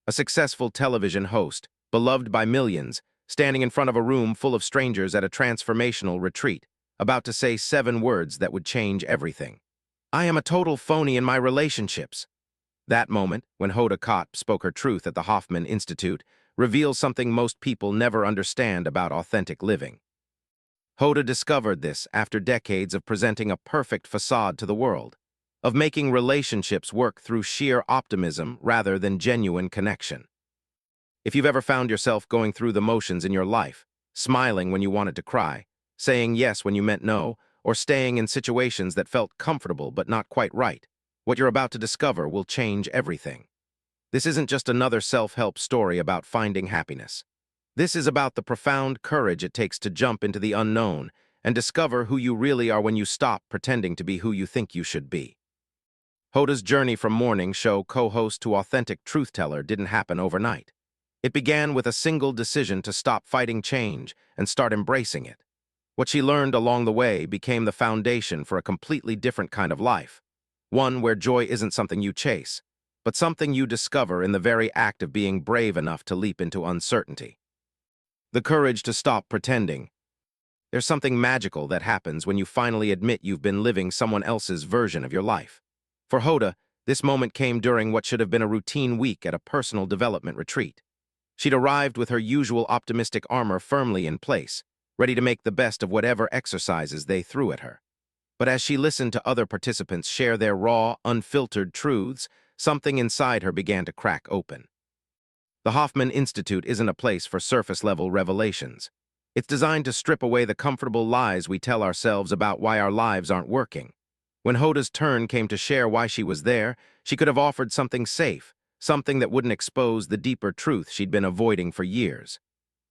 a successful television host, beloved by millions, standing in front of a room full of strangers at a transformational retreat, about to say 7 words that would change everything. I am a total phony in my relationships. That moment, when Hoda Kotb spoke her truth at the Hoffman Institute, reveals something most people never understand about authentic living. Hoda discovered this after decades of presenting a perfect facade to the world, of making relationships work through sheer optimism rather than genuine connection. If you've ever found yourself going through the motions in your life, smiling when you wanted to cry, saying yes when you meant no, or staying in situations that felt comfortable but not quite right, what you're about to discover will change everything. This isn't just another self-help story about finding happiness. This is about the profound courage it takes to jump into the unknown and discover who you really are when you stop pretending to be who you think you should be. Hoda's journey from morning show co-host to authentic truth teller didn't happen overnight. It began with a single decision to stop fighting change and start embracing it. What she learned along the way became the foundation for a completely different kind of life, one where joy isn't something you chase, but something you discover in the very act of being brave enough to leap into uncertainty. The courage to stop pretending. There's something magical that happens when you finally admit you've been living someone else's version of your life. For Hoda, this moment came during what should have been a routine week at a personal development retreat. She'd arrived with her usual optimistic armor firmly in place, ready to make the best of whatever exercises they threw at her. But as she listened to other participants share their raw, unfiltered truths, something inside her began to crack open. The Hoffman Institute isn't a place for surface-level revelations. It's designed to strip away the comfortable lies we tell ourselves about why our lives aren't working. When Hoda's turn came to share why she was there, she could have offered something safe, something that wouldn't expose the deeper truth she'd been avoiding for years.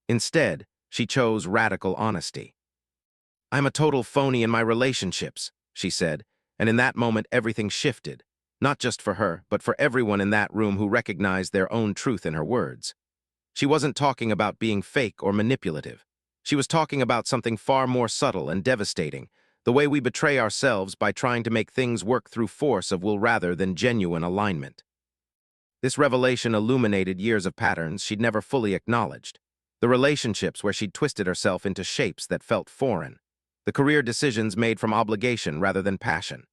Instead, she chose radical honesty. "I'm a total phony in my relationships," she said, and in that moment everything shifted, not just for her, but for everyone in that room who recognized their own truth in her words. She wasn't talking about being fake or manipulative. She was talking about something far more subtle and devastating, the way we betray ourselves by trying to make things work through force of will rather than genuine alignment. This revelation illuminated years of patterns she'd never fully acknowledged. The relationships where she'd twisted herself into shapes that felt foreign. The career decisions made from obligation rather than passion.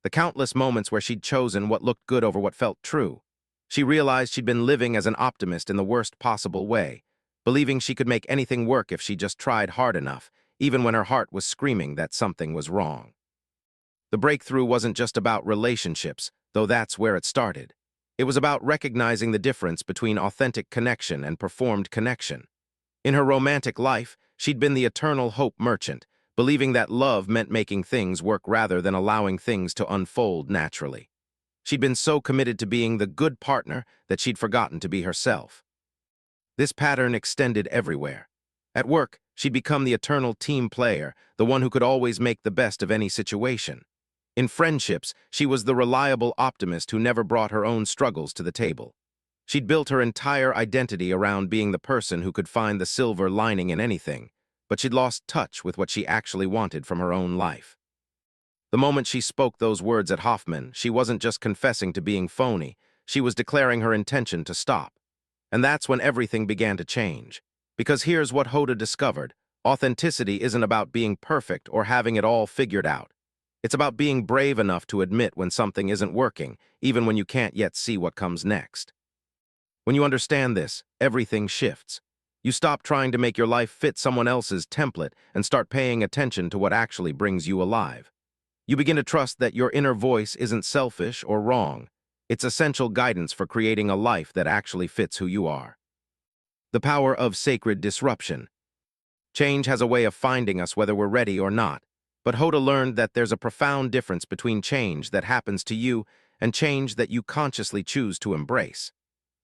The countless moments where she'd chosen what looked good over what felt true. She realized she'd been living as an optimist in the worst possible way, believing she could make anything work if she just tried hard enough, even when her heart was screaming that something was wrong. The breakthrough wasn't just about relationships, though that's where it started. It was about recognizing the difference between authentic connection and performed connection. In her romantic life, she'd been the eternal hope merchant, believing that love meant making things work rather than allowing things to unfold naturally. She'd been so committed to being the good partner that she'd forgotten to be herself. This pattern extended everywhere. At work, she'd become the eternal team player, the one who could always make the best of any situation. In friendships, she was the reliable optimist who never brought her own struggles to the table. She'd built her entire identity around being the person who could find the silver lining in anything, but she'd lost touch with what she actually wanted from her own life. The moment she spoke those words at Hoffman, she wasn't just confessing to being phony, she was declaring her intention to stop. And that's when everything began to change. Because here's what Hoda discovered: authenticity isn't about being perfect or having it all figured out. It's about being brave enough to admit when something isn't working, even when you can't yet see what comes next. When you understand this, everything shifts. You stop trying to make your life fit someone else's template and start paying attention to what actually brings you alive. You begin to trust that your inner voice isn't selfish or wrong. It's essential guidance for creating a life that actually fits who you are. The power of sacred disruption. Change has a way of finding us whether we're ready or not. But Hoda learned that there's a profound difference between change that happens to you and change that you consciously choose to embrace.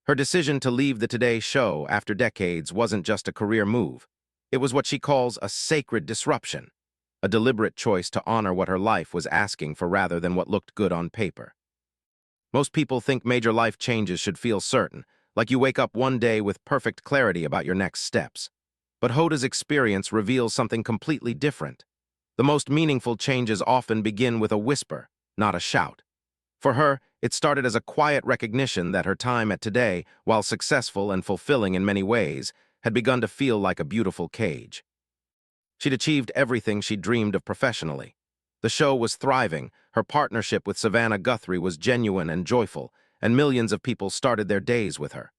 Her decision to leave the Today Show after decades wasn't just a career move. It was what she calls a sacred disruption, a deliberate choice to honor what her life was asking for rather than what looked good on paper. Most people think major life changes should feel certain, like you wake up one day with perfect clarity about your next steps. But Hoda's experience reveals something completely different. The most meaningful changes often begin with a whisper, not a shout. For her, It started as a quiet recognition that her time at Today, while successful and fulfilling in many ways, had begun to feel like a beautiful cage. She'd achieved everything she dreamed of professionally. The show was thriving, her partnership with Savannah Guthrie was genuine and joyful, and millions of people started their days with her.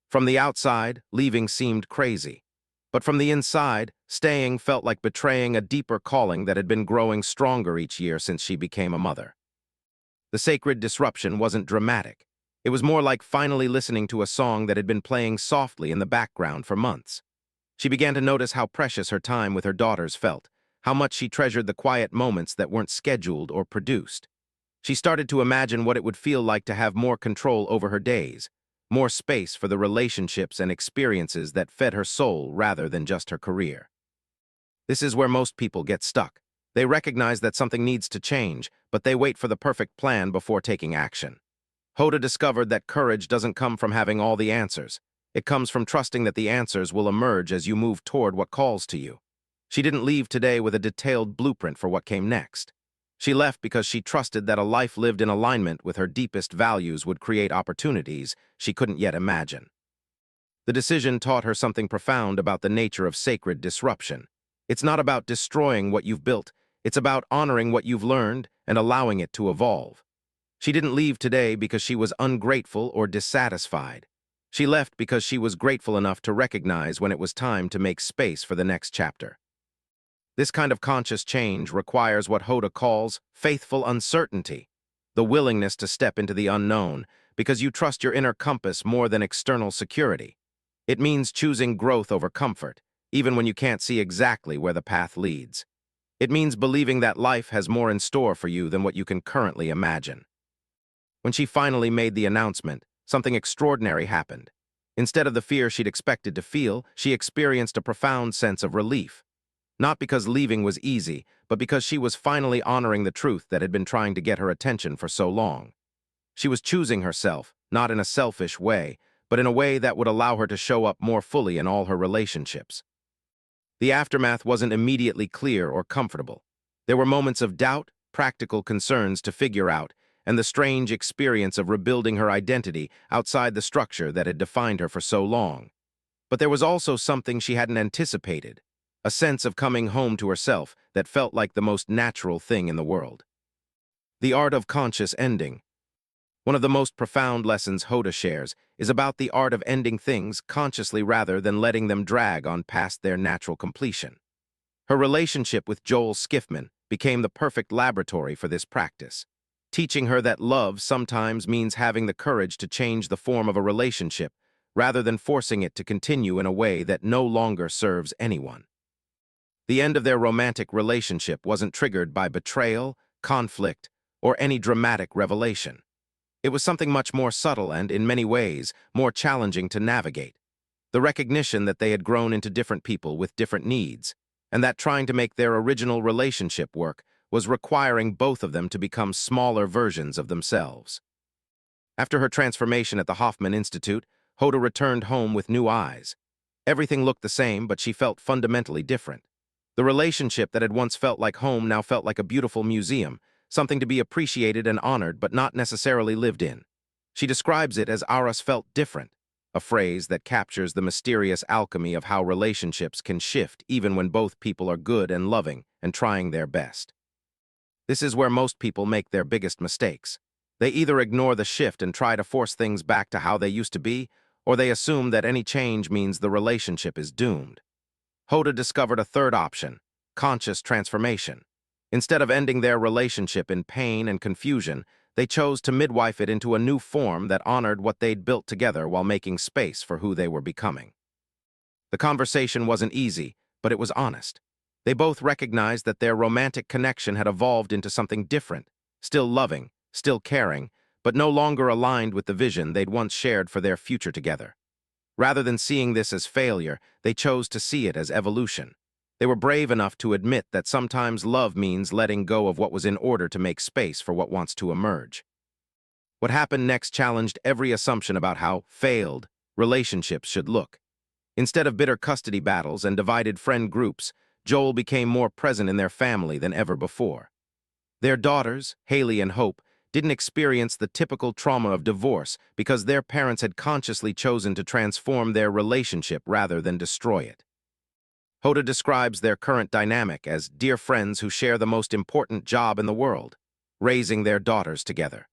From the outside, leaving seemed crazy. But from the inside, staying felt like betraying a deeper calling that had been growing stronger each year since she became a mother. The sacred disruption wasn't dramatic. It was more like finally listening to a song that had been playing softly in the background for months. She began to notice how precious her time with her daughters felt, how much she treasured the quiet moments that weren't scheduled or produced. She started to imagine what it would feel like to have more control over her days, more space for the relationships and experiences that fed her soul rather than just her career. This is where most people get stuck. They recognize that something needs to change, but they wait for the perfect plan before taking action. Hoda discovered that courage doesn't come from having all the answers. It comes from trusting that the answers will emerge as you move toward what calls to you. She didn't leave today with a detailed blueprint for what came next. She left because she trusted that a life lived in alignment with her deepest values would create opportunities she couldn't yet imagine. The decision taught her something profound about the nature of sacred disruption. It's not about destroying what you've built, it's about honoring what you've learned and allowing it to evolve. She didn't leave today because she was ungrateful or dissatisfied. She left because she was grateful enough to recognize when it was time to make space for the next chapter. This kind of conscious change requires what Hoda calls faithful uncertainty, the willingness to step into the unknown because you trust your inner compass more than external security. It means choosing growth over comfort, even when you can't see exactly where the path leads. It means believing that life has more in store for you than what you can currently imagine. When she finally made the announcement, something extraordinary happened. Instead of the fear she'd expected to feel, she experienced a profound sense of relief. Not because leaving was easy, but because she was finally honoring the truth that had been trying to get her attention for so long. She was choosing herself, not in a selfish way, but in a way that would allow her to show up more fully in all her relationships. The aftermath wasn't immediately clear or comfortable. There were moments of doubt, practical concerns to figure out, and the strange experience of rebuilding her identity outside the structure that had defined her for so long. But there was also something she hadn't anticipated, a sense of coming home to herself that felt like the most natural thing in the world. The art of conscious ending. One of the most profound lessons Hoda shares is about the art of ending things consciously rather than letting them drag on past their natural completion. Her relationship with Joel Skiffman became the perfect laboratory for this practice, teaching her that love sometimes means having the courage to change the form of a relationship rather than forcing it to continue in a way that no longer serves anyone. The end of their romantic relationship wasn't triggered by betrayal, conflict, or any dramatic revelation. It was something much more subtle and, in many ways, more challenging to navigate. The recognition that they had grown into different people with different needs, and that trying to make their original relationship work was requiring both of them to become smaller versions of themselves. After her transformation at the Hoffman Institute, Hoda returned home with new eyes. Everything looked the same, but she felt fundamentally different. The relationship that had once felt like home now felt like a beautiful museum, something to be appreciated and honored but not necessarily lived in. She describes it as "ours felt different," a phrase that captures the mysterious alchemy of how relationships can shift even when both people are good and loving and trying their best. This is where most people make their biggest mistakes. They either ignore the shift and try to force things back to how they used to be, or they assume that any change means the relationship is doomed. Hoda discovered a third option: conscious transformation. Instead of ending their relationship in pain and confusion, they chose to midwife it into a new form that honored what they'd built together while making space for who they were becoming. The conversation wasn't easy, but it was honest. They both recognized that their romantic connection had evolved into something different, still loving, still caring, but no longer aligned with the vision they'd once shared for their future together. Rather than seeing this as failure, they chose to see it as evolution. They were brave enough to admit that sometimes love means letting go of what was in order to make space for what wants to emerge. What happened next challenged every assumption about how failed relationships should look. Instead of bitter custody battles and divided friend groups, Joel became more present in their family than ever before. Their daughters, Haley and Hope, didn't experience the typical trauma of divorce because their parents had consciously chosen to transform their relationship rather than destroy it. Hoda describes their current dynamic as dear friends who share the most important job in the world, raising their daughters together.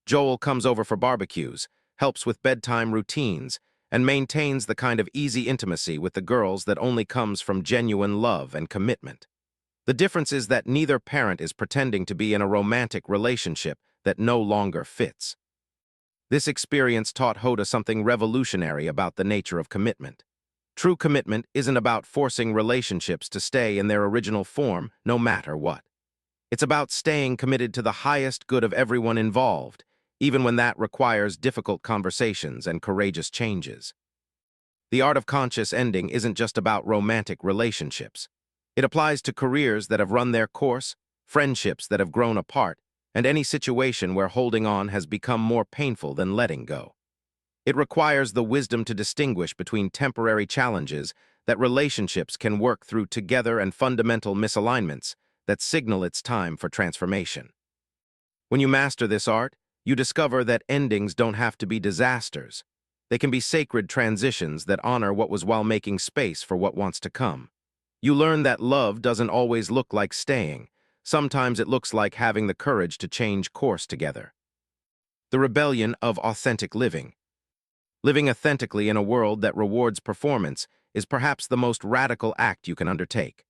Joel comes over for barbecues, helps with bedtime routines, and maintains the kind of easy intimacy with the girls that only comes from genuine love and commitment. The difference is that neither parent is pretending to be in a romantic relationship that no longer fits. This experience taught Hoda something revolutionary about the nature of commitment. True commitment isn't about forcing relationships to stay in their original form no matter what. It's about staying committed to the highest good of everyone involved, even when that requires difficult conversations and courageous changes. The art of conscious ending isn't just about romantic relationships. It applies to careers that have run their course, friendships that have grown apart, and any situation where holding on has become more painful than letting go. It requires the wisdom to distinguish between temporary challenges that relationships can work through together and fundamental misalignments that signal it's time for transformation. When you master this art, you discover that endings don't have to be disasters. They can be sacred transitions that honor what was while making space for what wants to come. You learn that love doesn't always look like staying. Sometimes it looks like having the courage to change course together. The rebellion of authentic living. Living authentically in a world that rewards performance is perhaps the most radical act you can undertake.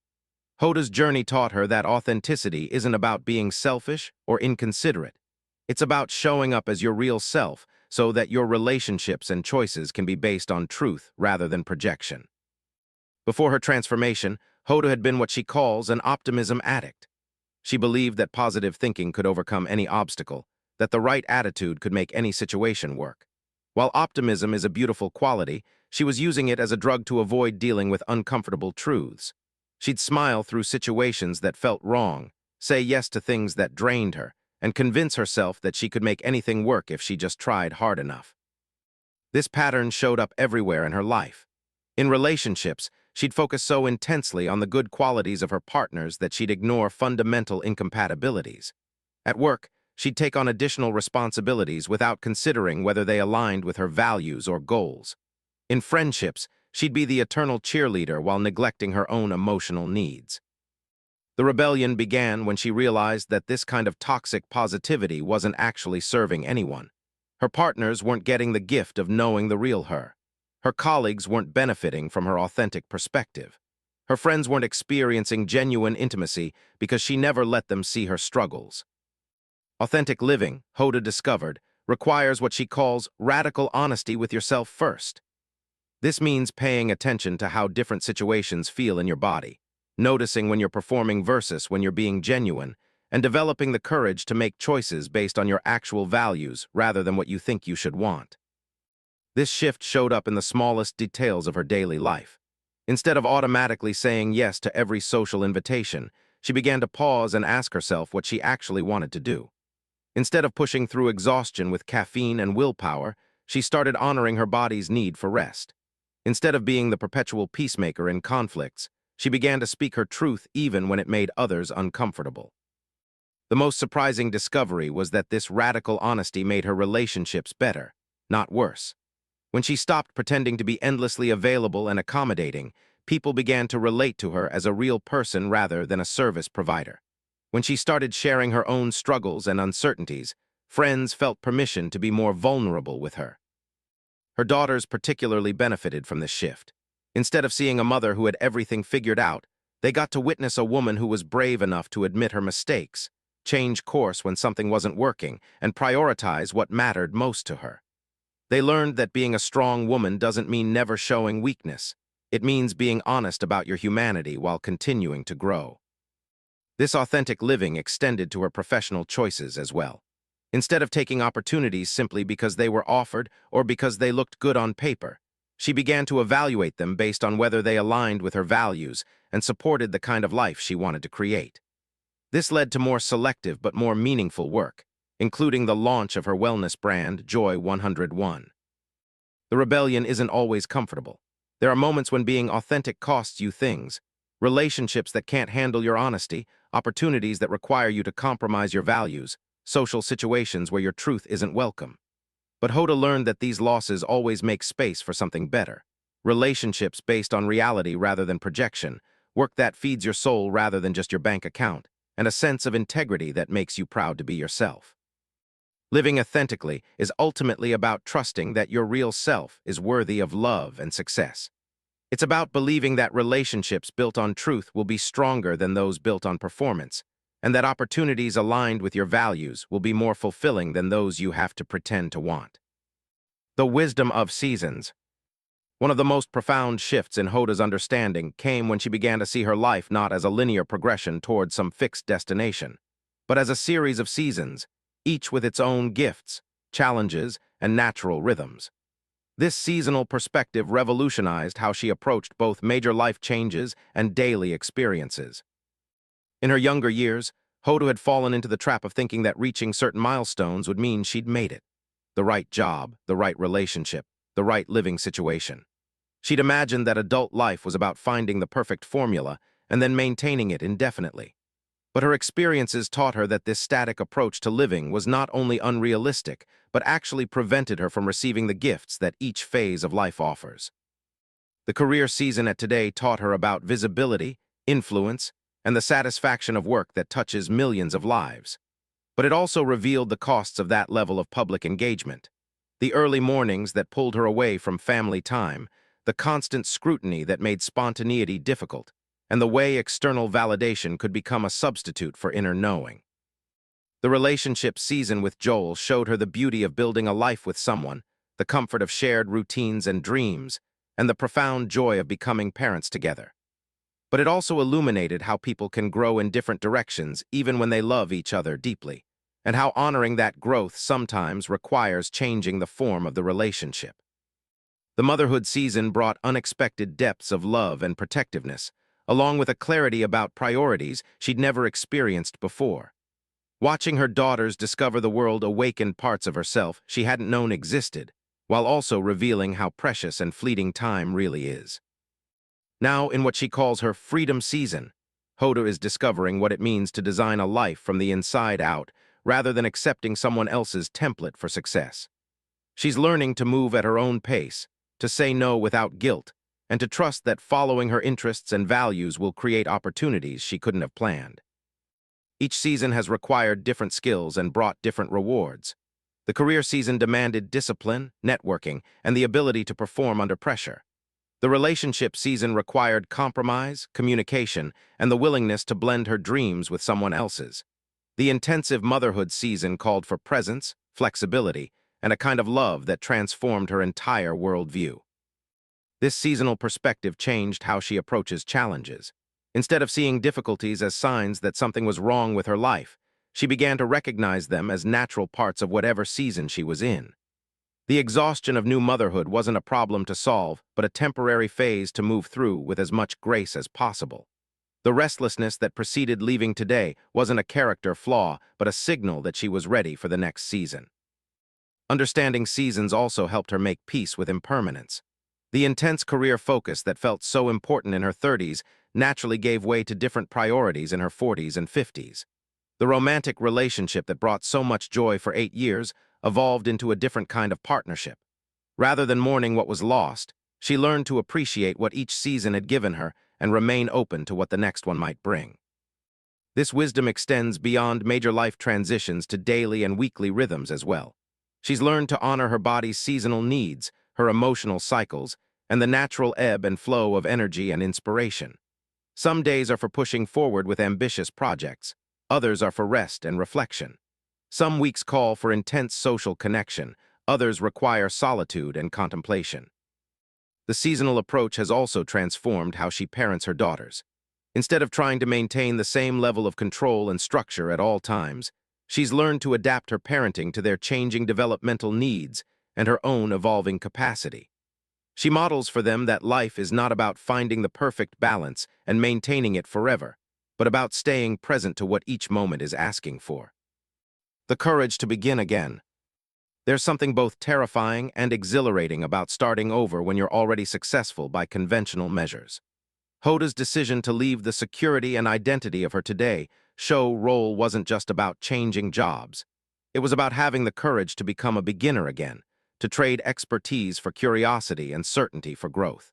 Hoda's journey taught her that authenticity isn't about being selfish or inconsiderate. It's about showing up as your real self so that your relationships and choices can be based on truth rather than projection. Before her transformation, Hoda had been what she calls an optimism addict. She believed that positive thinking could overcome any obstacle, that the right attitude could make any situation work. While optimism is a beautiful quality, she was using it as a drug to avoid dealing with uncomfortable truths. She'd smile through situations that felt wrong, say yes to things that drained her, and convince herself that she could make anything work if she just tried hard enough. This pattern showed up everywhere in her life. In relationships, she'd focus so intensely on the good qualities of her partners that she'd ignore fundamental incompatibilities. At work, she'd take on additional responsibilities without considering whether they aligned with her values or goals. In friendships, she'd be the eternal cheerleader while neglecting her own emotional needs. The rebellion began when she realized that this kind of toxic positivity wasn't actually serving anyone. Her partners weren't getting the gift of knowing the real her. Her colleagues weren't benefiting from her authentic perspective. Her friends weren't experiencing genuine intimacy because she never let them see her struggles. Authentic living, Hoda discovered, requires what she calls radical honesty with yourself first. This means paying attention to how different situations feel in your body, noticing when you're performing versus when you're being genuine, and developing the courage to make choices based on your actual values rather than what you think you should want. This shift showed up in the smallest details of her daily life. Instead of automatically saying yes to every social invitation, she began to pause and ask herself what she actually wanted to do. Instead of pushing through exhaustion with caffeine and willpower, she started honoring her body's need for rest. Instead of being the perpetual peacemaker in conflicts, she began to speak her truth even when it made others uncomfortable. The most surprising discovery was that this radical honesty made her relationships better, not worse. When she stopped pretending to be endlessly available and accommodating, people began to relate to her as a real person rather than a service provider. When she started sharing her own struggles and uncertainties, friends felt permission to be more vulnerable with her. Her daughters particularly benefited from this shift. Instead of seeing a mother who had everything figured out, they got to witness a woman who was brave enough to admit her mistakes, change course when something wasn't working, and prioritize what mattered most to her. They learned that being a strong woman doesn't mean never showing weakness. It means being honest about your humanity while continuing to grow. This authentic living extended to her professional choices as well. Instead of taking opportunities simply because they were offered or because they looked good on paper, she began to evaluate them based on whether they aligned with her values and supported the kind of life she wanted to create. This led to more selective but more meaningful work, including the launch of her wellness brand, Joy 101. The rebellion isn't always comfortable. There are moments when being authentic costs you things, relationships that can't handle your honesty, opportunities that require you to compromise your values, social situations where your truth isn't welcome. But Hoda learned that these losses always make space for something better. Relationships based on reality rather than projection, work that feeds your soul rather than just your bank account, and a sense of integrity that makes you proud to be yourself. Living authentically is ultimately about trusting that your real self is worthy of love and success. It's about believing that relationships built on truth will be stronger than those built on performance, and that opportunities aligned with your values will be more fulfilling than those you have to pretend to want. The wisdom of seasons. One of the most profound shifts in Hoda's understanding came when she began to see her life not as a linear progression towards some fixed destination, but as a series of seasons, each with its own gifts, challenges, and natural rhythms. This seasonal perspective revolutionized how she approached both major life changes and daily experiences. In her younger years, Hoda had fallen into the trap of thinking that reaching certain milestones would mean she'd made it. The right job, the right relationship, the right living situation. She'd imagined that adult life was about finding the perfect formula and then maintaining it indefinitely. But her experiences taught her that this static approach to living was not only unrealistic, but actually prevented her from receiving the gifts that each phase of life offers. The career season at Today taught her about visibility, influence, and the satisfaction of work that touches millions of lives. But it also revealed the costs of that level of public engagement. The early mornings that pulled her away from family time, the constant scrutiny that made spontaneity difficult, and the way external validation could become a substitute for inner knowing. The relationship season with Joel showed her the beauty of building a life with someone, the comfort of shared routines and dreams, and the profound joy of becoming parents together. But it also illuminated how people can grow in different directions even when they love each other deeply, and how honoring that growth sometimes requires changing the form of the relationship. The motherhood season brought unexpected depths of love and protectiveness, along with a clarity about priorities she'd never experienced before. Watching her daughters discover the world awakened parts of herself she hadn't known existed, while also revealing how precious and fleeting time really is. Now, in what she calls her freedom season, Hoda is discovering what it means to design a life from the inside out rather than accepting someone else's template for success. She's learning to move at her own pace, to say no without guilt, and to trust that following her interests and values will create opportunities she couldn't have planned. Each season has required different skills and brought different rewards. The career season demanded discipline, networking, and the ability to perform under pressure. The relationship season required compromise, communication, and the willingness to blend her dreams with someone else's. The intensive motherhood season called for presence, flexibility, and a kind of love that transformed her entire worldview. This seasonal perspective changed how she approaches challenges. Instead of seeing difficulties as signs that something was wrong with her life, she began to recognize them as natural parts of whatever season she was in. The exhaustion of new motherhood wasn't a problem to solve, but a temporary phase to move through with as much grace as possible. The restlessness that preceded leaving Today wasn't a character flaw, but a signal that she was ready for the next season. Understanding seasons also helped her make peace with impermanence. The intense career focus that felt so important in her 30s naturally gave way to different priorities in her 40s and 50s. The romantic relationship that brought so much joy for 8 years evolved into a different kind of partnership. Rather than mourning what was lost, she learned to appreciate what each season had given her and remain open to what the next one might bring. This wisdom extends beyond major life transitions to daily and weekly rhythms as well. She's learned to honor her body's seasonal needs, her emotional cycles, and the natural ebb and flow of energy and inspiration. Some days are for pushing forward with ambitious projects. Others are for rest and reflection. Some weeks call for intense social connection. Others require solitude and contemplation. The seasonal approach has also transformed how she parents her daughters. Instead of trying to maintain the same level of control and structure at all times, she's learned to adapt her parenting to their changing developmental needs and her own evolving capacity. She models for them that life is not about finding the perfect balance and maintaining it forever, but about staying present to what each moment is asking for. The courage to begin again. There's something both terrifying and exhilarating about starting over when you're already successful by conventional measures. Hoda's decision to leave the security and identity of her Today show role wasn't just about changing jobs. It was about having the courage to become a beginner again, to trade expertise for curiosity and certainty for growth.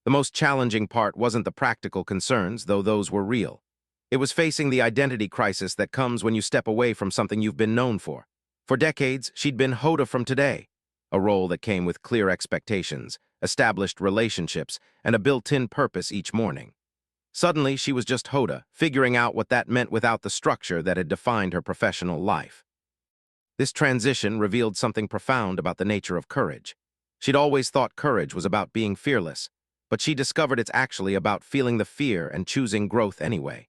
The most challenging part wasn't the practical concerns, though those were real. It was facing the identity crisis that comes when you step away from something you've been known for. For decades, she'd been Hoda from today, a role that came with clear expectations, established relationships, and a built-in purpose each morning. Suddenly, she was just Hoda, figuring out what that meant without the structure that had defined her professional life. This transition revealed something profound about the nature of courage. She'd always thought courage was about being fearless, but she discovered it's actually about feeling the fear and choosing growth anyway.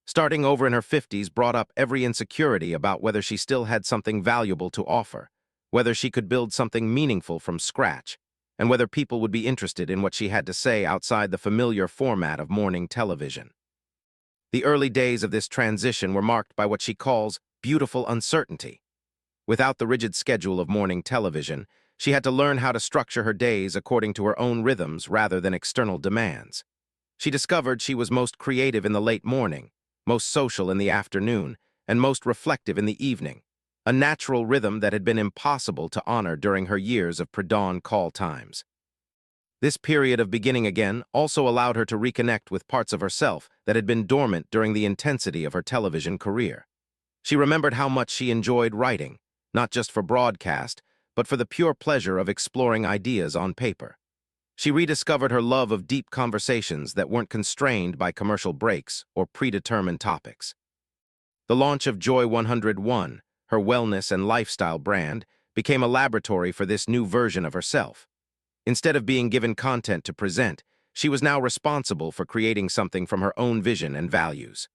Starting over in her 50s brought up every insecurity about whether she still had something valuable to offer, whether she could build something meaningful from scratch, and whether people would be interested in what she had to say outside the familiar format of morning television. The early days of this transition were marked by what she calls beautiful uncertainty. Without the rigid schedule of morning television, she had to learn how to structure her days according to her own rhythms rather than external demands. She discovered she was most creative in the late morning, most social in the afternoon, and most reflective in the evening, a natural rhythm that had been impossible to honor during her years of pre-dawn call times. This period of beginning again also allowed her to reconnect with parts of herself that had been dormant during the intensity of her television career. She remembered how much she enjoyed writing, not just for broadcast, but for the pure pleasure of exploring ideas on paper. She rediscovered her love of deep conversations that weren't constrained by commercial breaks or predetermined topics. The launch of Joy 101, her wellness and lifestyle brand, became a laboratory for this new version of herself. Instead of being given content to present, she was now responsible for creating something from her own vision and values.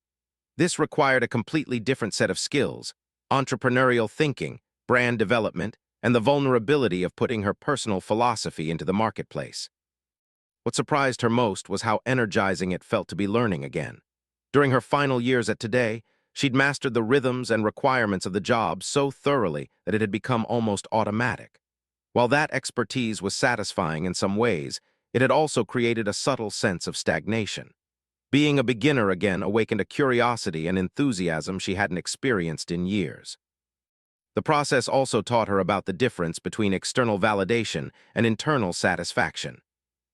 This required a completely different set of skills: entrepreneurial thinking, brand development, and the vulnerability of putting her personal philosophy into the marketplace. What surprised her most was how energizing it felt to be learning again. During her final years at Today, she'd mastered the rhythms and requirements of the job so thoroughly that it had become almost automatic. While that expertise was satisfying in some ways, it had also created a subtle sense of stagnation. Being a beginner again awakened a curiosity and enthusiasm she hadn't experienced in years. The process also taught her about the difference between external validation and internal satisfaction.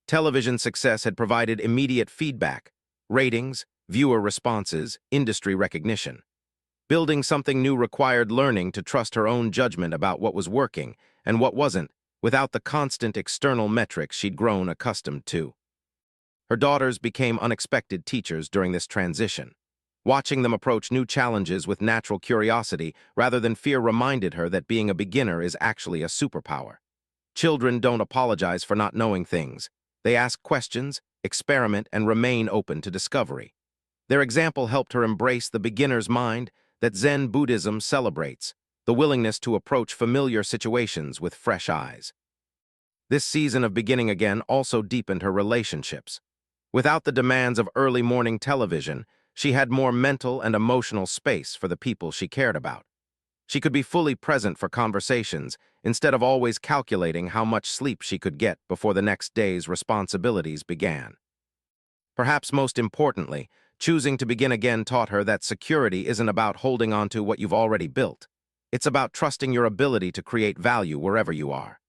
Television success had provided immediate feedback, ratings, viewer responses, industry recognition. Building something new required learning to trust her own judgment about what was working and what wasn't, without the constant external metrics she'd grown accustomed to. Her daughters became unexpected teachers during this transition. Watching them approach new challenges with natural curiosity rather than fear reminded her that being a beginner is actually a superpower. Children don't apologize for not knowing things. They ask questions, experiment, and remain open to discovery. Their example helped her embrace the beginner's mind that Zen Buddhism celebrates, the willingness to approach familiar situations with fresh eyes. This season of beginning again also deepened her relationships. Without the demands of early morning television, she had more mental and emotional space for the people she cared about. She could be fully present for conversations instead of always calculating how much sleep she could get before the next day's responsibilities began. Perhaps most importantly, choosing to begin again taught her that security isn't about holding on to what you've already built. It's about trusting your ability to create value wherever you are.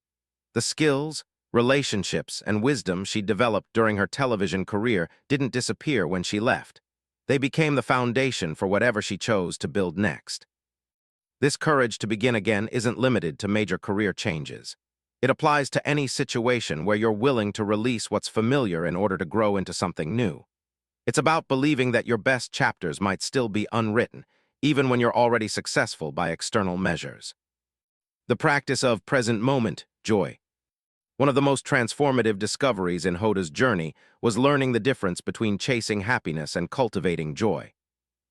The skills, relationships, and wisdom she developed during her television career didn't disappear when she left. They became the foundation for whatever she chose to build next. This courage to begin again isn't limited to major career changes. It applies to any situation where you're willing to release what's familiar in order to grow into something new. It's about believing that your best chapters might still be unwritten, even when you're already successful by external measures. The practice of present moment joy. One of the most transformative discoveries in Hoda's journey was learning the difference between chasing happiness and cultivating joy.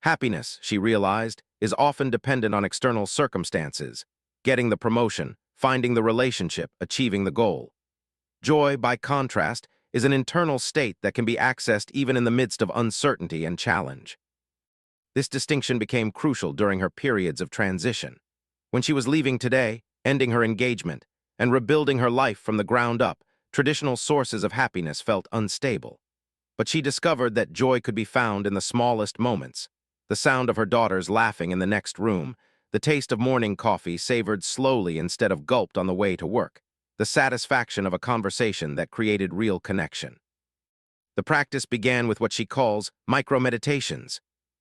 Happiness, she realized, is often dependent on external circumstances: getting the promotion, finding the relationship, achieving the goal. Joy, by contrast, is an internal state that can be accessed even in the midst of uncertainty and challenge. This distinction became crucial during her periods of transition. When she was leaving Today, ending her engagement, and rebuilding her life from the ground up, traditional sources of happiness felt unstable. But she discovered that joy could be found in the smallest moments: the sound of her daughters laughing in the next room, The taste of morning coffee savored slowly instead of gulped on the way to work. The satisfaction of a conversation that created real connection. The practice began with what she calls micro-meditations,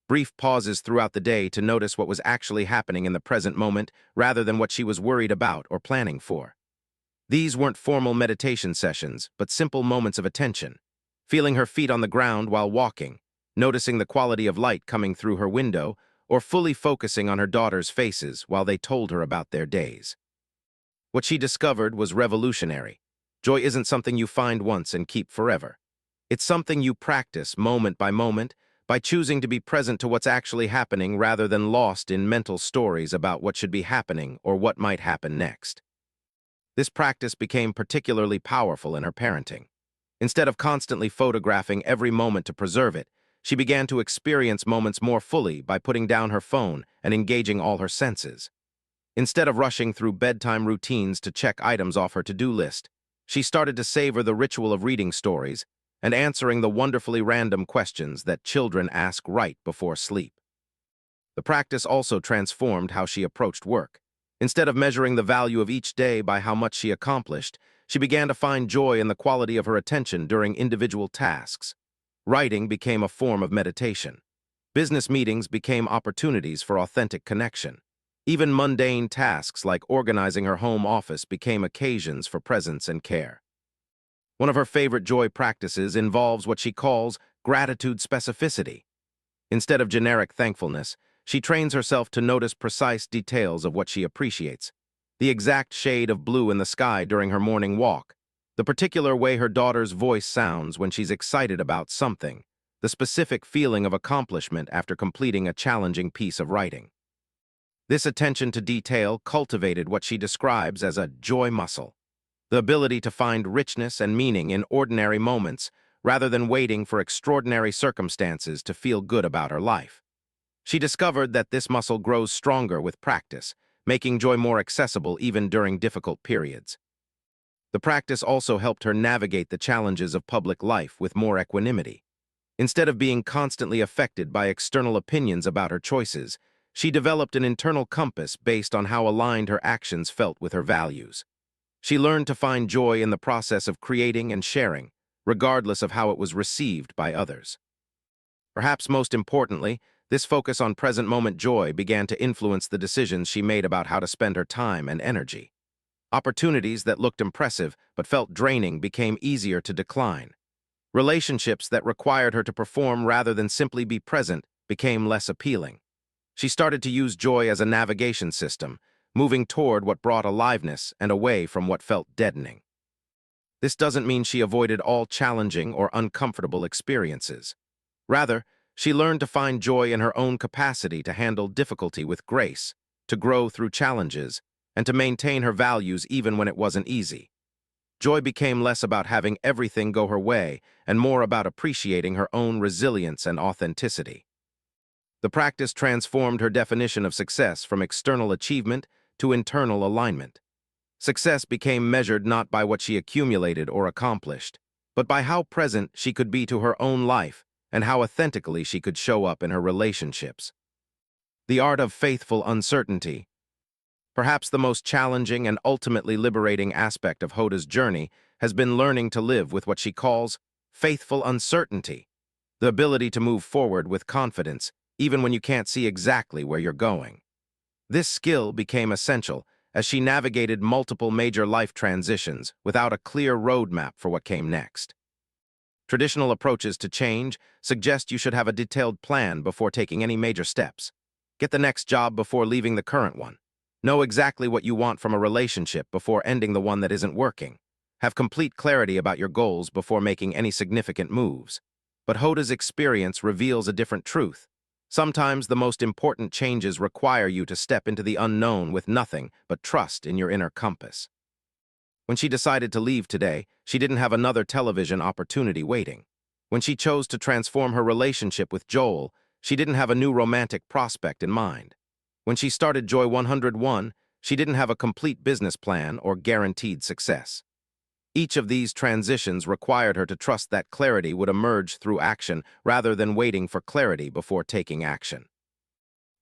brief pauses throughout the day to notice what was actually happening in the present moment rather than what she was worried about or planning for. These weren't formal meditation sessions, but simple moments of attention, feeling her feet on the ground while walking, noticing the quality of light coming through her window, or fully focusing on her daughters' faces while they told her about their days. What she discovered was revolutionary. Joy isn't something you find once and keep forever. It's something you practice moment by choosing to be present to what's actually happening rather than lost in mental stories about what should be happening or what might happen next. This practice became particularly powerful in her parenting. Instead of constantly photographing every moment to preserve it, she began to experience moments more fully by putting down her phone and engaging all her senses. Instead of rushing through bedtime routines to check items off her to-do list, she started to savor the ritual of reading stories and answering the wonderfully random questions that children ask right before sleep. The practice also transformed how she approached work. Instead of measuring the value of each day by how much she accomplished, she began to find joy in the quality of her attention during individual tasks. Writing became a form of meditation. Business meetings became opportunities for authentic connection. Even mundane tasks like organizing her home office became occasions for presence and care. One of her favorite joy practices involves what she calls gratitude specificity. Instead of generic thankfulness, she trains herself to notice precise details of what she appreciates. The exact shade of blue in the sky during her morning walk, the particular way her daughter's voice sounds when she's excited about something, the specific feeling of accomplishment after completing a challenging piece of writing. This attention to detail cultivated what she describes as a joy muscle, the ability to find richness and meaning in ordinary moments rather than waiting for extraordinary circumstances to feel good about her life. She discovered that this muscle grows stronger with practice, making joy more accessible even during difficult periods. The practice also helped her navigate the challenges of public life with more equanimity. Instead of being constantly affected by external opinions about her choices, she developed an internal compass based on how aligned her actions felt with her values. She learned to find joy in the process of creating and sharing, regardless of how it was received by others. Perhaps most importantly, this focus on present-moment joy began to influence the decisions she made about how to spend her time and energy. Opportunities that looked impressive but felt draining became easier to decline. Relationships that required her to perform rather than simply be present became less appealing. She started to use joy as a navigation system, moving toward what brought aliveness and away from what felt deadening. This doesn't mean she avoided all challenging or uncomfortable experiences. Rather, she learned to find joy in her own capacity to handle difficulty with grace, to grow through challenges, and to maintain her values even when it wasn't easy. Joy became less about having everything go her way and more about appreciating her own resilience and authenticity. The practice transformed her definition of success from external achievement to internal alignment. Success became measured not by what she accumulated or accomplished, but by how present she could be to her own life and how authentically she could show up in her relationships. The art of faithful uncertainty. Perhaps the most challenging and ultimately liberating aspect of Hoda's journey has been learning to live with what she calls faithful uncertainty, the ability to move forward with confidence even when you can't see exactly where you're going. This skill became essential as she navigated multiple major life transitions without a clear roadmap for what came next. Traditional approaches to change suggest you should have a detailed plan before taking any major steps. Get the next job before leaving the current one. Know exactly what you want from a relationship before ending the one that isn't working. Have complete clarity about your goals before making any significant moves. But Hoda's experience reveals a different truth. Sometimes the most important changes require you to step into the unknown with nothing but trust in your inner compass. When she decided to leave today, she didn't have another television opportunity waiting. When she chose to transform her relationship with Joel, she didn't have a new romantic prospect in mind. When she started Joy 101, she didn't have a complete business plan or guaranteed success. Each of these transitions required her to trust that clarity would emerge through action rather than waiting for clarity before taking action.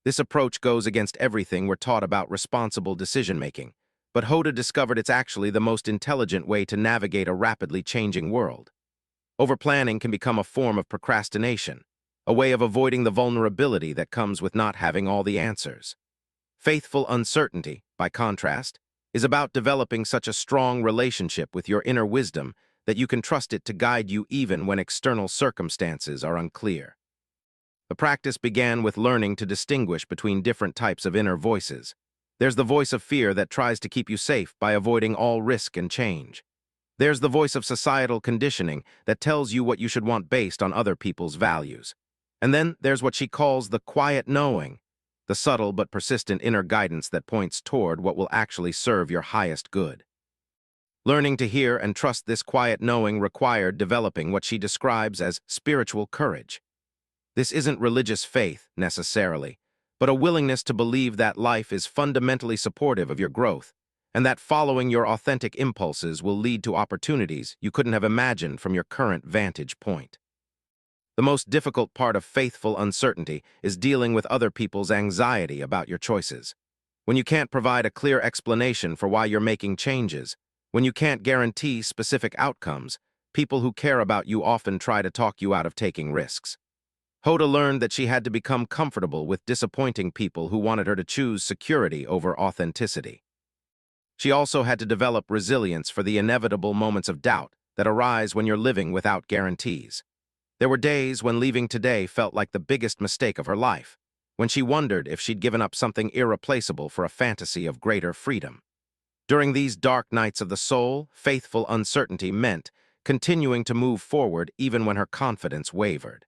This approach goes against everything we're taught about responsible decision-making, but Hoda discovered it's actually the most intelligent way to navigate a rapidly changing world. Overplanning can become a form of procrastination, a way of avoiding the vulnerability that comes with not having all the answers. Faithful uncertainty, by contrast, is about developing such a strong relationship with your inner wisdom that you can trust it to guide you even when external circumstances are unclear. The practice began with learning to distinguish between different types of inner voices. There's the voice of fear that tries to keep you safe by avoiding all risk and change. There's the voice of societal conditioning that tells you what you should want based on other people's values. And then there's what she calls the quiet knowing, the subtle but persistent inner guidance that points toward what will actually serve your highest good. Learning to hear and trust this quiet knowing required developing what she describes as spiritual courage. This isn't religious faith, necessarily, but a willingness to believe that life is fundamentally supportive of your growth, and that following your authentic impulses will lead to opportunities you couldn't have imagined from your current vantage point. The most difficult part of faithful uncertainty is dealing with other people's anxiety about your choices. When you can't provide a clear explanation for why you're making changes, when you can't guarantee specific outcomes, people who care about you often try to talk you out of taking risks. Hoda learned that she had to become comfortable with disappointing people who wanted her to choose security over authenticity. She also had to develop resilience for the inevitable moments of doubt that arise when you're living without guarantees. There were days when leaving today felt like the biggest mistake of her life, when she wondered if she'd given up something irreplaceable for a fantasy of greater freedom. During these dark nights of the soul, faithful uncertainty meant continuing to move forward even when her confidence wavered.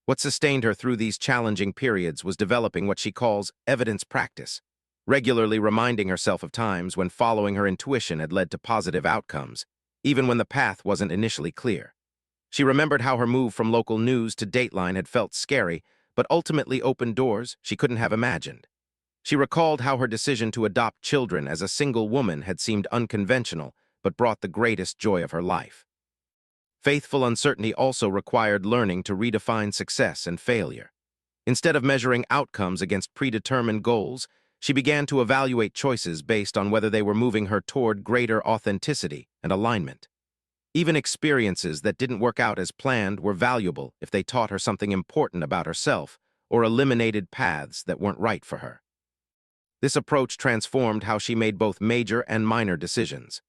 What sustained her through these challenging periods was developing what she calls evidence practice, regularly reminding herself of times when following her intuition had led to positive outcomes, even when the path wasn't initially clear. She remembered how her move from local news to Dateline had felt scary, but ultimately opened doors she couldn't have imagined. She recalled how her decision to adopt children as a single woman had seemed unconventional, but brought the greatest joy of her life. Faithful uncertainty also required learning to redefine success and failure. Instead of measuring outcomes against predetermined goals, she began to evaluate choices based on whether they were moving her toward greater authenticity and alignment. Even experiences that didn't work out as planned were valuable if they taught her something important about herself or eliminated paths that weren't right for her. This approach transformed how she made both major and minor decisions.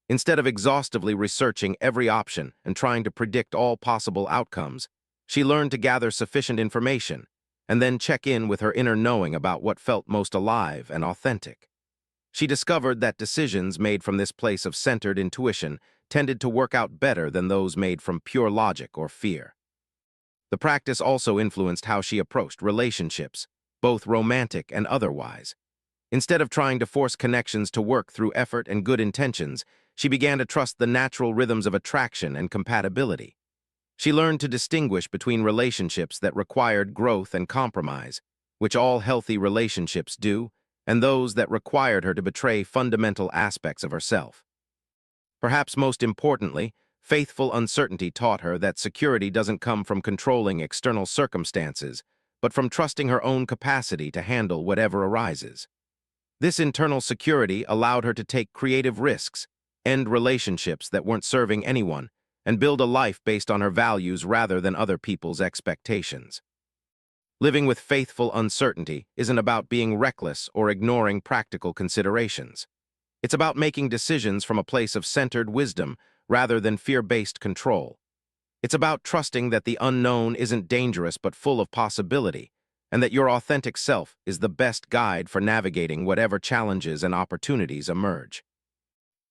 Instead of exhaustively researching every option and trying to predict all possible outcomes, she learned to gather sufficient information and then check in with her inner knowing about what felt most alive and authentic. She discovered that decisions made from this place of centered intuition tended to work out better than those made from pure logic or fear. The practice also influenced how she approached relationships, both romantic and otherwise. Instead of trying to force connections to work through effort and good intentions, she began to trust the natural rhythms of attraction and compatibility. She learned to distinguish between relationships that required growth and compromise, which all healthy relationships do, and those that required her to betray fundamental aspects of herself. Perhaps most importantly, faithful uncertainty taught her that security doesn't come from controlling external circumstances, but from trusting her own capacity to handle whatever arises. This internal security allowed her to take creative risks, end relationships that weren't serving anyone, and build a life based on her values rather than other people's expectations. Living with faithful uncertainty isn't about being reckless or ignoring practical considerations. It's about making decisions from a place of centered wisdom rather than fear-based control. It's about trusting that the unknown isn't dangerous but full of possibility, and that your authentic self is the best guide for navigating whatever challenges and opportunities emerge.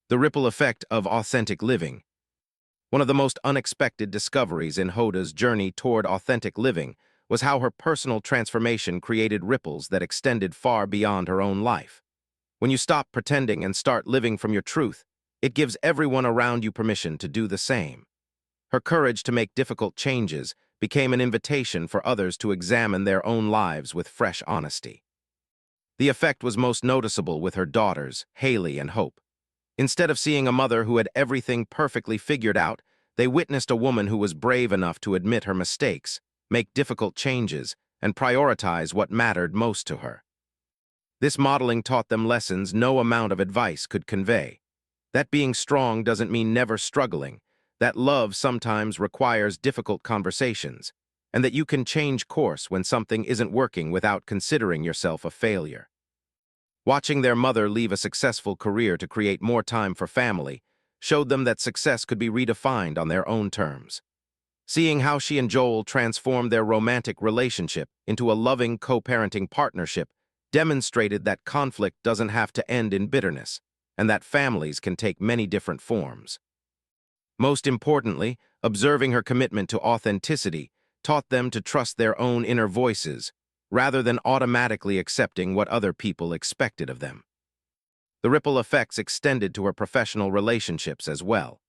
The ripple effect of authentic living. One of the most unexpected discoveries in Hoda's journey toward authentic living was how her personal transformation created ripples that extended far beyond her own life. When you stop pretending and start living from your truth, it gives everyone around you permission to do the same. Her courage to make difficult changes became an invitation for others to examine their own lives with fresh honesty. The effect was most noticeable with her daughters, Haley and Hope. Instead of seeing a mother who had everything perfectly figured out, they witnessed a woman who was brave enough to admit her mistakes, make difficult changes, and prioritize what mattered most to her. This modeling taught them lessons no amount of advice could convey. That being strong doesn't mean never struggling, that love sometimes requires difficult conversations, and that you can change course when something isn't working without considering yourself a failure. Watching their mother leave a successful career to create more time for family showed them that success could be redefined on their own terms. Seeing how she and Joel transformed their romantic relationship into a loving co-parenting partnership demonstrated that conflict doesn't have to end in bitterness, and that families can take many different forms. Most importantly, observing her commitment to authenticity taught them to trust their own inner voices, rather than automatically accepting what other people expected of them. The ripple effects extended to her professional relationships as well.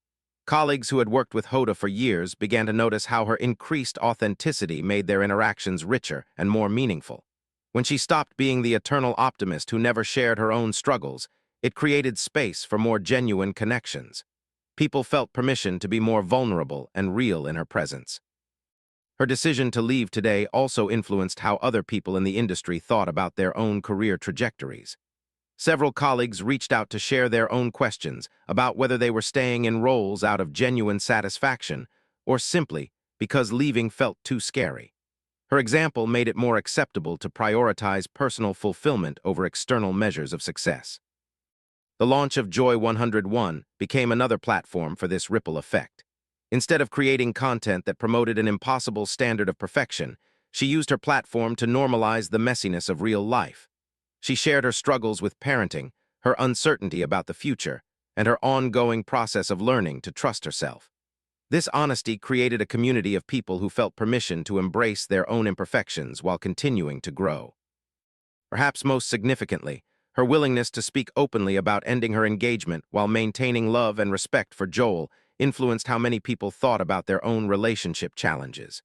Colleagues who had worked with Hoda for years began to notice how her increased authenticity made their interactions richer and more meaningful. When she stopped being the eternal optimist who never shared her own struggles, it created space for more genuine connections. People felt permission to be more vulnerable and real in her presence. Her decision to leave today also influenced how other people in the industry thought about their own career trajectories. Several colleagues reached out to share their own questions about whether they were staying in roles out of genuine satisfaction or simply because leaving felt too scary. Her example made it more acceptable to prioritize personal fulfillment over external measures of success. The launch of Joy 101 became another platform for this ripple effect. Instead of creating content that promoted an impossible standard of perfection, she used her platform to normalize the messiness of real life. She shared her struggles with parenting, her uncertainty about the future, and her ongoing process of learning to trust herself. This honesty created a community of people who felt permission to embrace their own imperfections while continuing to grow. Perhaps most significantly, her willingness to speak openly about ending her engagement while maintaining love and respect for Joel influenced how many people thought about their own relationship challenges.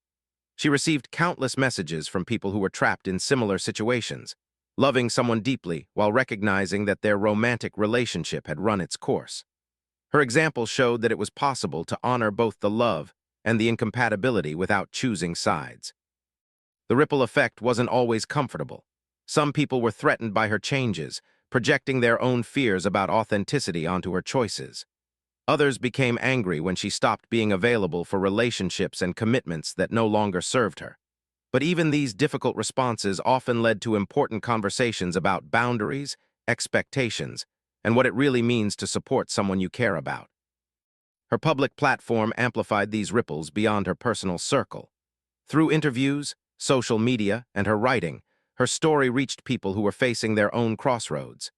She received countless messages from people who were trapped in similar situations, loving someone deeply while recognizing that their romantic relationship had run its course. Her example showed that it was possible to honor both the love and the incompatibility without choosing sides. The ripple effect wasn't always comfortable. Some people were threatened by her changes, projecting their own fears about authenticity onto her choices. Others became angry when she stopped being available for relationships and commitments that no longer served her. But even these difficult responses often led to important conversations about boundaries, expectations, and what it really means to support someone you care about. Her public platform amplified these ripples beyond her personal circle. Through interviews, social media, and her writing, her story reached people who were facing their own crossroads.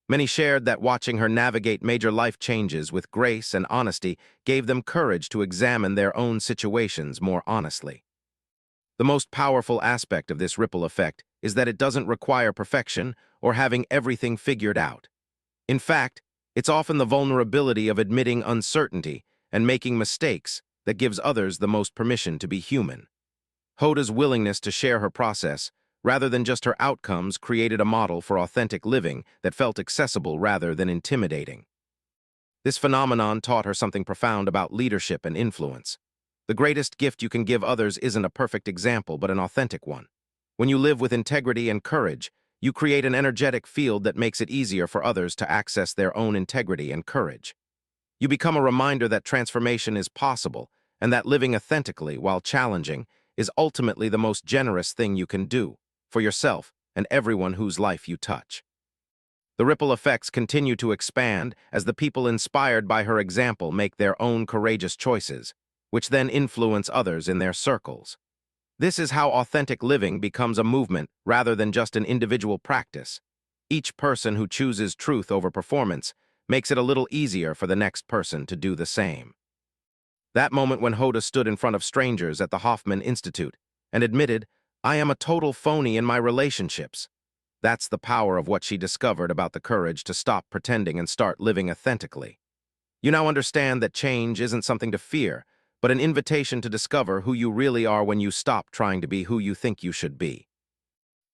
Many shared that watching her navigate major life changes with grace and honesty gave them courage to examine their own situations more honestly. The most powerful aspect of this ripple effect is that it doesn't require perfection or having everything figured out. In fact, it's often the vulnerability of admitting uncertainty and making mistakes that gives others the most permission to be human. Hoda's willingness to share her process, rather than just her outcomes, created a model for authentic living that felt accessible rather than intimidating. This phenomenon taught her something profound about leadership and influence. The greatest gift you can give others isn't a perfect example, but an authentic one. When you live with integrity and courage, you create an energetic field that makes it easier for others to access their own integrity and courage. You become a reminder that transformation is possible, and that living authentically while challenging is ultimately the most generous thing you can do for yourself and everyone whose life you touch. The ripple effects continue to expand as the people inspired by her example make their own courageous choices, which then influence others in their circles. This is how authentic living becomes a movement rather than just an individual practice. Each person who chooses truth over performance makes it a little easier for the next person to do the same. That moment when Hoda stood in front of strangers at the Hoffman Institute and admitted, "I am a total phony in my relationships." That's the power of what she discovered about the courage to stop pretending and start living authentically. You now understand that change isn't something to fear, but an invitation to discover who you really are when you stop trying to be who you think you should be.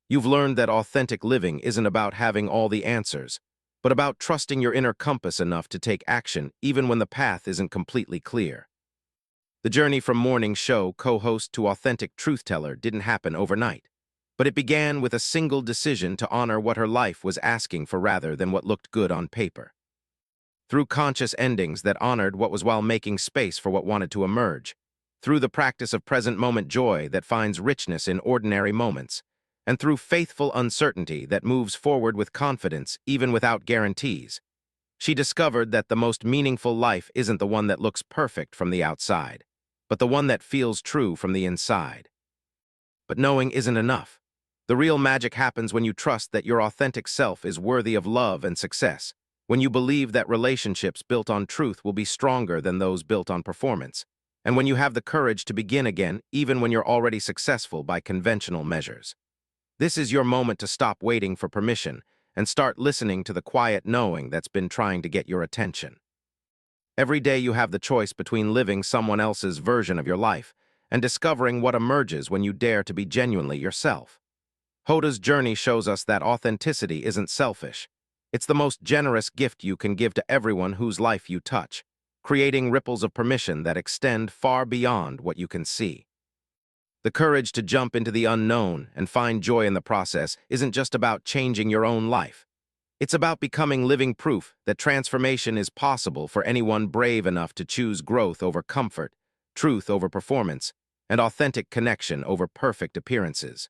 You've learned that authentic living isn't about having all the answers, but about trusting your inner compass enough to take action even when the path isn't completely clear. The journey from morning show co-host to authentic truth teller didn't happen overnight. But it began with a single decision to honor what her life was asking for rather than what looked good on paper. Through conscious endings that honored what was while making space for what wanted to emerge, through the practice of present-moment joy that finds richness in ordinary moments, and through faithful uncertainty that moves forward with confidence even without guarantees, she discovered that the most meaningful life isn't the one that looks perfect from the outside, but the one that feels true from the inside. But knowing isn't enough. The real magic happens when you trust that your authentic self is worthy of love and success, when you believe that relationships built on truth will be stronger than those built on performance, and when you have the courage to begin again even when you're already successful by conventional measures. This is your moment to stop waiting for permission and start listening to the quiet knowing that's been trying to get your attention. Every day you have the choice between living someone else's version of your life and discovering what emerges when you dare to be genuinely yourself. Hoda's journey shows us that authenticity isn't selfish. It's the most generous gift you can give to everyone whose life you touch, creating ripples of permission that extend far beyond what you can see. The courage to jump into the unknown and find joy in the process isn't just about changing your own life. It's about becoming living proof that transformation is possible for anyone brave enough to choose growth over comfort, truth over performance, and authentic connection over perfect appearances.